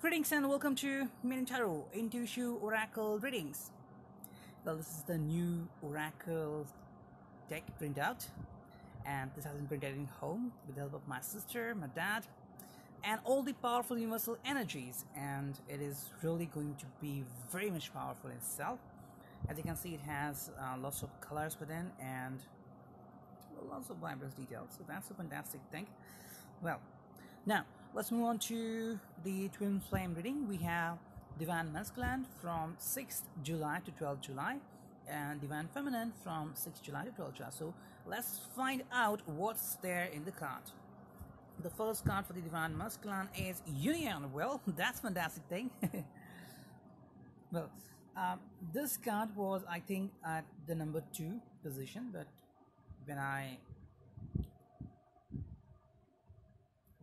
Greetings and welcome to Meaning Tarot Intuition Oracle Readings. Well, this is the new Oracle deck printout, and this has been printed in home with the help of my sister, my dad, and all the powerful universal energies. And it is really going to be very much powerful in itself. As you can see, it has lots of colors within and lots of vibrant details. So that's a fantastic thing. Well, now let's move on to the twin flame reading. We have Divine Masculine from 6th July to 12th July and Divine Feminine from 6th July to 12th July. So let's find out what's there in the card. The first card for the Divine Masculine is Union. Well, that's a fantastic thing. Well, this card was, I think, at the number 2 position, but when I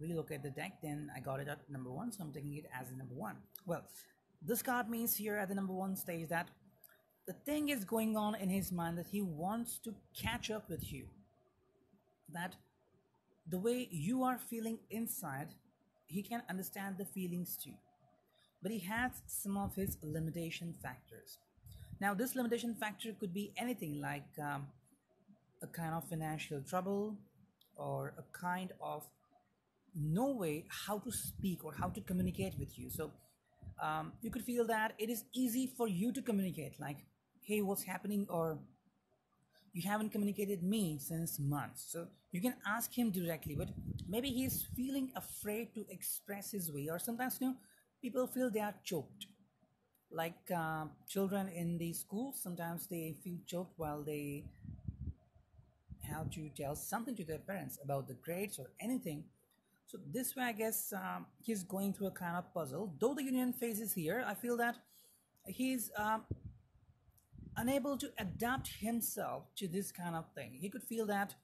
relook at the deck, then I got it at number 1, so I'm taking it as a number 1. Well, this card means here at the number 1 stage that the thing is going on in his mind that he wants to catch up with you, that the way you are feeling inside, he can understand the feelings too, but he has some of his limitation factors. Now this limitation factor could be anything like a kind of financial trouble, or a kind of no way how to speak or how to communicate with you. So you could feel that it is easy for you to communicate, like, hey, what's happening, or you haven't communicated me since months. So you can ask him directly, but maybe he's feeling afraid to express his way. Or sometimes, people feel they are choked, like children in the schools. Sometimes they feel choked while they have to tell something to their parents about the grades or anything. So this way, I guess he's going through a kind of puzzle. Though the union phase is here, I feel that he's unable to adapt himself to this kind of thing. He could feel that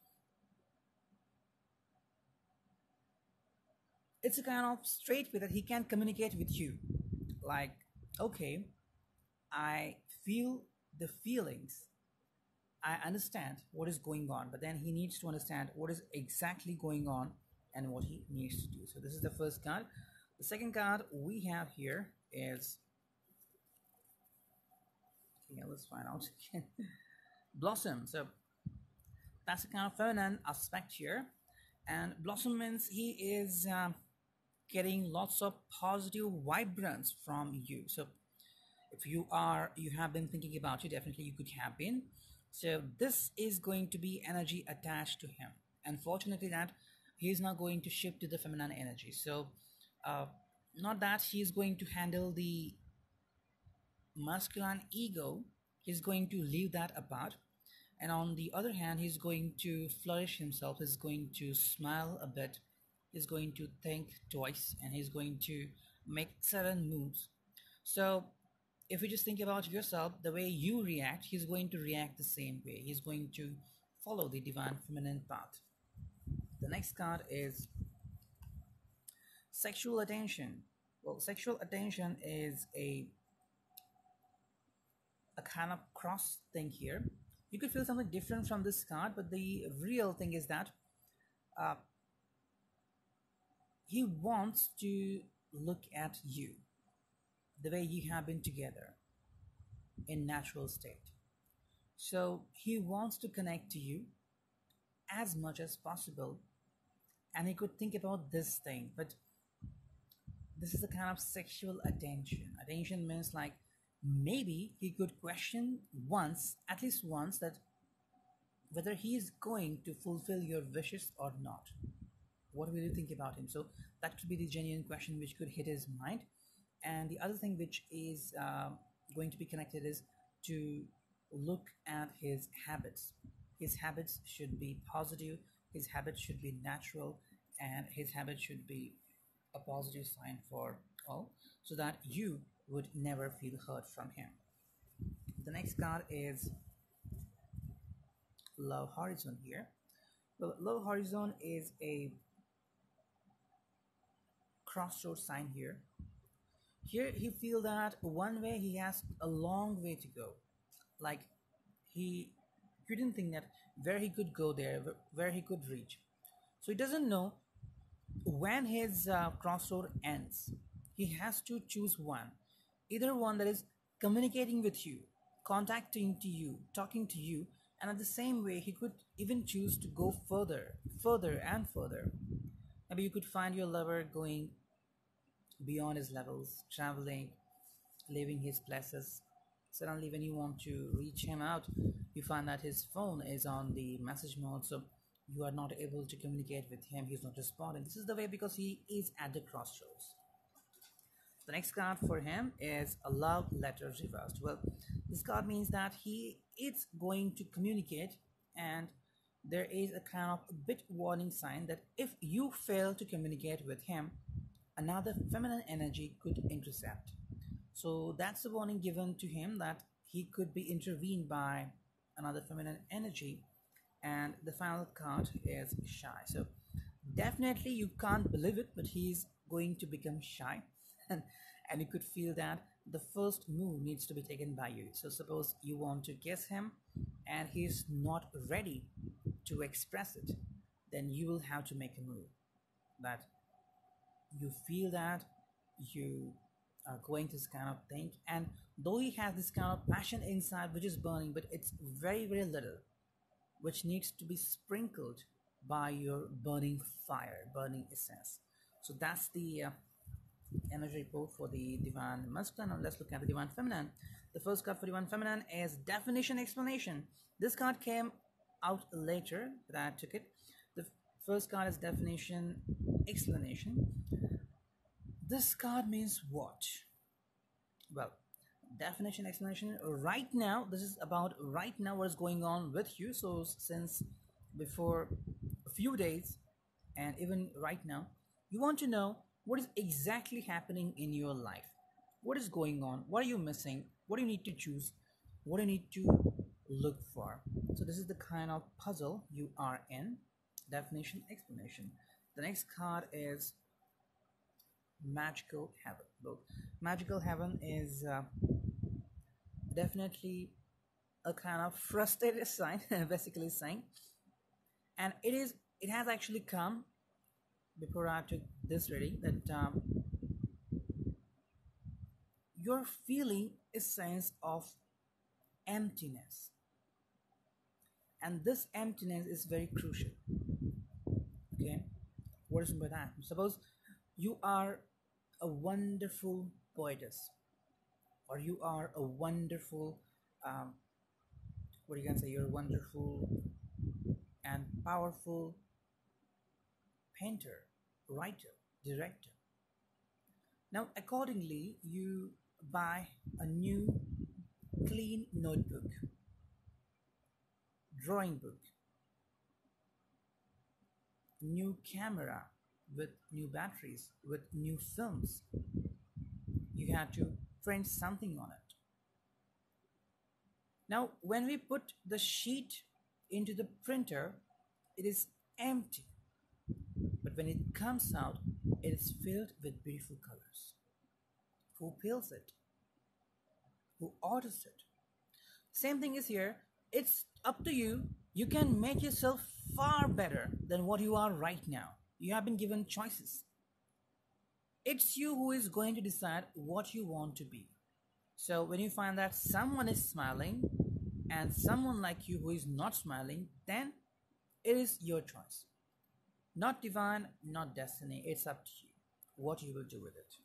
it's a kind of straight way that he can communicate with you. Like, okay, I feel the feelings. I understand what is going on, but then he needs to understand what is exactly going on and what he needs to do. So this is the first card. The second card we have here is, okay, let's find out. Blossom. So that's a kind of feminine aspect here, and Blossom means he is getting lots of positive vibrance from you. So if you have been thinking about it, definitely you could have been. So this is going to be energy attached to him. Unfortunately, that he is now going to shift to the feminine energy. So not that he is going to handle the masculine ego, he's going to leave that apart, and on the other hand, he's going to flourish himself, he's going to smile a bit, he's going to think twice, and he's going to make certain moves. So if you just think about yourself, the way you react, he's going to react the same way. He's going to follow the divine feminine path. The next card is Sexual Attention. Well, sexual attention is a kind of cross thing here. You could feel something different from this card, but the real thing is that he wants to look at you the way you have been together in natural state. So he wants to connect to you as much as possible, and he could think about this thing, but this is a kind of sexual attention. Attention means, like, maybe he could question once, at least once, that whether he is going to fulfill your wishes or not. What will you think about him? So that could be the genuine question which could hit his mind. And the other thing which is going to be connected is to look at his habits. His habits should be positive, his habits should be natural, and his habits should be a positive sign for all, so that you would never feel hurt from him. The next card is Love Horizon here. Well, Love Horizon is a crossroad sign here. Here he feel that one way he has a long way to go. Like, he didn't think that where he could go there, where he could reach. So he doesn't know when his crossroad ends. He has to choose one, either one that is communicating with you, contacting to you, talking to you, and at the same way, he could even choose to go further, further, and further. Maybe you could find your lover going beyond his levels, traveling, leaving his places. Suddenly, when you want to reach him out, you find that his phone is on the message mode, so you are not able to communicate with him. He's not responding. This is the way because he is at the crossroads. The next card for him is a love letter reversed. Well, this card means that he is going to communicate, and there is a kind of a bit warning sign that if you fail to communicate with him, another feminine energy could intercept. So that's the warning given to him that he could be intervened by another feminine energy. And the final card is shy. So definitely you can't believe it, but he's going to become shy. and, and you could feel that the first move needs to be taken by you. So suppose you want to kiss him and he's not ready to express it, then you will have to make a move that you feel that you are going to this kind of thing. And though he has this kind of passion inside which is burning, but it's very very little, which needs to be sprinkled by your burning fire, burning essence. So that's the energy report for the divine masculine. Now let's look at the divine feminine. The first card for divine feminine is definition explanation. This card came out later, but I took it. The first card is definition explanation. This card means what? Well, definition explanation right now, this is about right now what is going on with you. So since before a few days and even right now, you want to know what is exactly happening in your life, what is going on, what are you missing, what do you need to choose, what do you need to look for. So this is the kind of puzzle you are in. Definition explanation. The next card is magical heaven. Look, magical heaven is definitely a kind of frustrated sign basically saying, and it has actually come before I took this reading that you're feeling a sense of emptiness, and this emptiness is very crucial. Okay, what is by that? Suppose you are a wonderful poetess, or you are a wonderful um, what you can say, you're a wonderful and powerful painter, writer, director. Now, accordingly, you buy a new clean notebook, drawing book, new camera with new batteries, with new films. You have to print something on it. Now, when we put the sheet into the printer, it is empty. But when it comes out, it is filled with beautiful colors. Who builds it? Who orders it? Same thing is here. It's up to you. You can make yourself far better than what you are right now. You have been given choices. It's you who is going to decide what you want to be. So when you find that someone is smiling and someone like you who is not smiling, then it is your choice. Not divine, not destiny. It's up to you what you will do with it.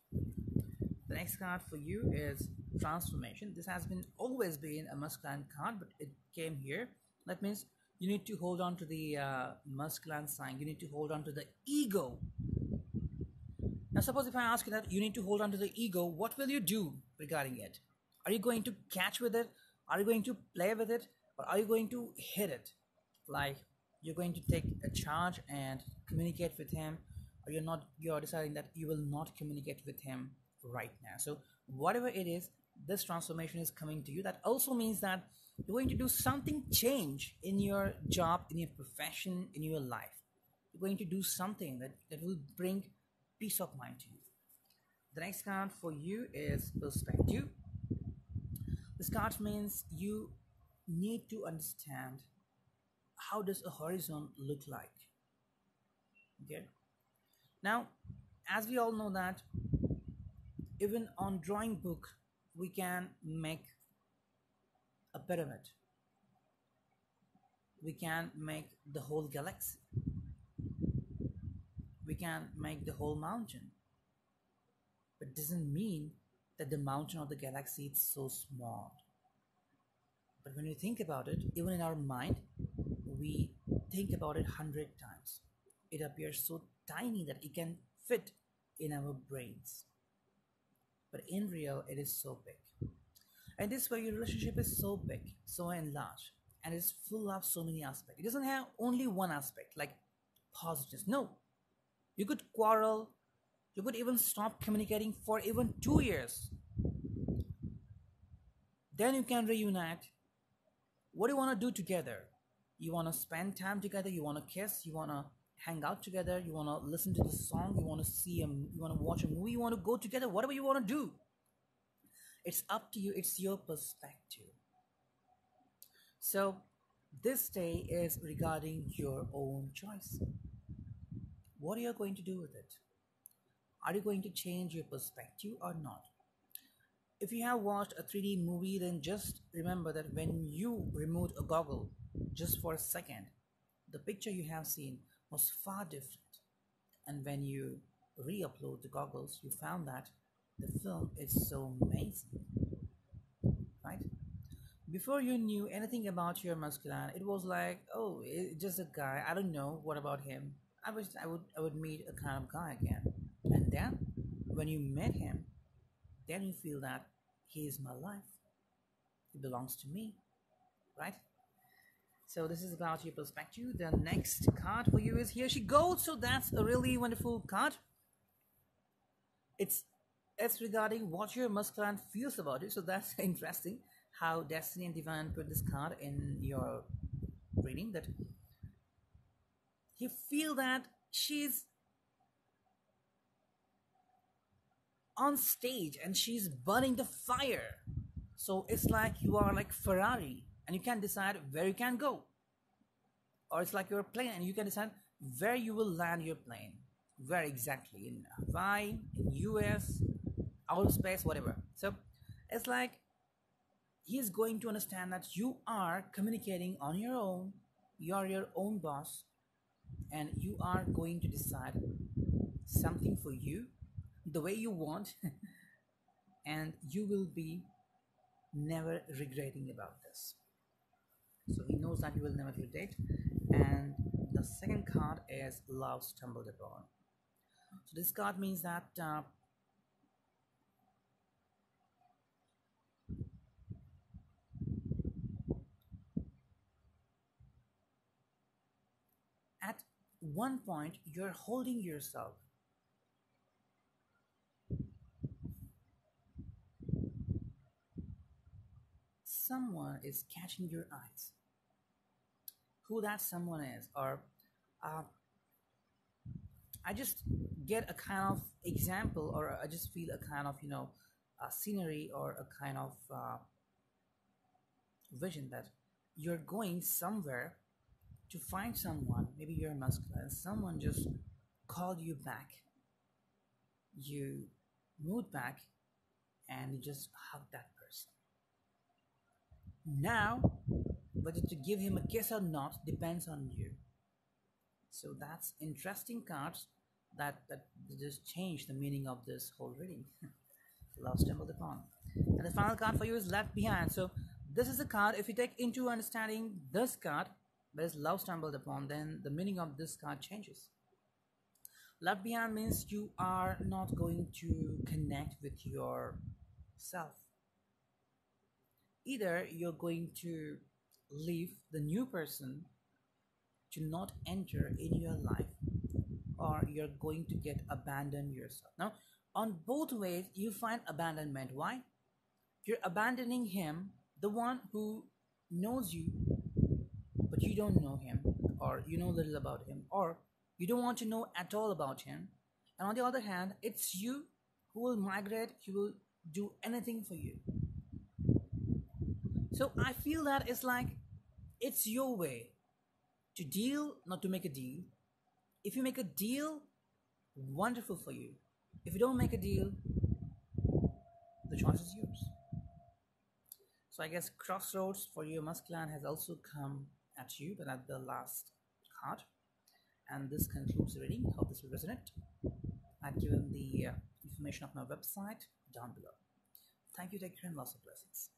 The next card for you is transformation. This has been always been a masculine card, but it came here. That means you need to hold on to the masculine sign. You need to hold on to the ego. Now, suppose if I ask you that you need to hold on to the ego, what will you do regarding it? Are you going to catch with it? Are you going to play with it? Or are you going to hit it? Like you're going to take a charge and communicate with him, or you're deciding that you will not communicate with him right now. So whatever it is, this transformation is coming to you. That also means that you're going to do something change in your job, in your profession, in your life. You're going to do something that will bring peace of mind to you. The next card for you is perspective. This card means you need to understand how does a horizon look like. Okay. Now, as we all know that Even on drawing book, we can make a pyramid. We can make the whole galaxy. We can make the whole mountain. But doesn't mean that the mountain of the galaxy is so small. But when you think about it, even in our mind, we think about it 100 times. It appears so tiny that it can fit in our brains. But in real, it is so big. And this way, your relationship is so big, so enlarged, and it's full of so many aspects. It doesn't have only one aspect, like positiveness. No, you could quarrel, you could even stop communicating for even 2 years. Then you can reunite. What do you want to do together? You want to spend time together, you want to kiss, you want to hang out together, you want to listen to the song, you want to you want to watch a movie, you want to go together, whatever you want to do. It's up to you, it's your perspective. So this day is regarding your own choice. What are you going to do with it? Are you going to change your perspective or not? If you have watched a 3D movie, then just remember that when you removed a goggle just for a second, the picture you have seen was far different. And when you re upload the goggles, you found that the film is so amazing, right? Before you knew anything about your masculine, it was like, oh, it's just a guy. I don't know what about him. I wish I would meet a kind of guy again. And then when you met him, then you feel that he is my life. He belongs to me, right? So this is about your perspective. The next card for you is Here She Goes. So that's a really wonderful card. It's it's regarding what your masculine feels about it. So that's interesting how Destiny and Divine put this card in your reading that you feel that she's on stage and she's burning the fire. So it's like you are like Ferrari and you can decide where you can go. Or it's like you're a plane and you can decide where you will land your plane. Where exactly? In Hawaii, in US, outer space, whatever. So it's like he's going to understand that you are communicating on your own, you are your own boss, and you are going to decide something for you the way you want, and you will be never regretting about this. So he knows that you will never regret. And the second card is Love Stumbled Upon. So this card means that at one point you're holding yourself. Someone is catching your eyes. Who that someone is, or uh, I just get a kind of example, or I just feel a kind of a scenery or a kind of vision that you're going somewhere to find someone. Maybe you're masculine. Someone just called you back. You moved back, and you just hug that person. Now, whether to give him a kiss or not depends on you. So that's interesting cards that just change the meaning of this whole reading. Love stumbled upon. And the final card for you is Left Behind. So this is a card. If you take into understanding this card, that is love stumbled upon, then the meaning of this card changes. Left behind means you are not going to connect with yourself. Either you're going to leave the new person to not enter in your life, or you're going to get abandoned yourself. Now, on both ways, you find abandonment. Why? You're abandoning him, the one who knows you, but you don't know him, or you know little about him, or you don't want to know at all about him. And on the other hand, it's you who will migrate, he will do anything for you. So I feel that it's like it's your way to deal, not to make a deal. If you make a deal, wonderful for you. If you don't make a deal, The choice is yours. So I guess Crossroads for your Musclan has also come at you, but at the last card. And this concludes the reading. Hope this will resonate. I've given the information of my website down below. Thank you, take care, and lots of blessings.